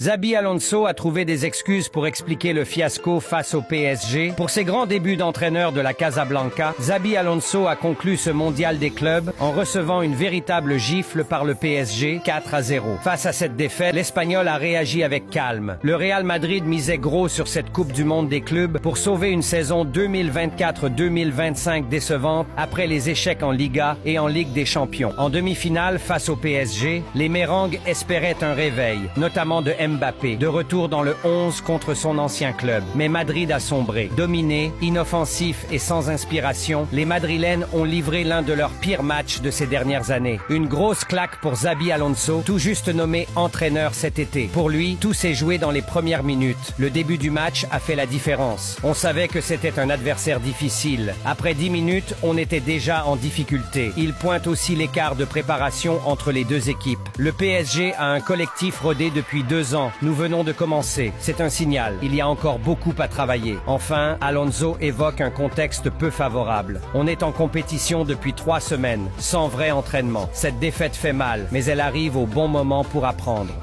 Xabi Alonso a trouvé des excuses pour expliquer le fiasco face au PSG. Pour ses grands débuts d'entraîneur de la Casablanca, Xabi Alonso a conclu ce mondial des clubs en recevant une véritable gifle par le PSG 4-0. Face à cette défaite, l'Espagnol a réagi avec calme. Le Real Madrid misait gros sur cette Coupe du Monde des clubs pour sauver une saison 2024-2025 décevante après les échecs en Liga et en Ligue des Champions. En demi-finale, face au PSG, les Mérengues espéraient un réveil, notamment de Mbappé, de retour dans le 11 contre son ancien club. Mais Madrid a sombré. Dominé, inoffensif et sans inspiration, les Madrilènes ont livré l'un de leurs pires matchs de ces dernières années. Une grosse claque pour Xabi Alonso, tout juste nommé entraîneur cet été. Pour lui, tout s'est joué dans les premières minutes. Le début du match a fait la différence. On savait que c'était un adversaire difficile. Après 10 minutes, on était déjà en difficulté. Il pointe aussi l'écart de préparation entre les deux équipes. Le PSG a un collectif rodé depuis 2 ans. Nous venons de commencer. C'est un signal. Il y a encore beaucoup à travailler. Enfin, Alonso évoque un contexte peu favorable. On est en compétition depuis 3 semaines, sans vrai entraînement. Cette défaite fait mal, mais elle arrive au bon moment pour apprendre.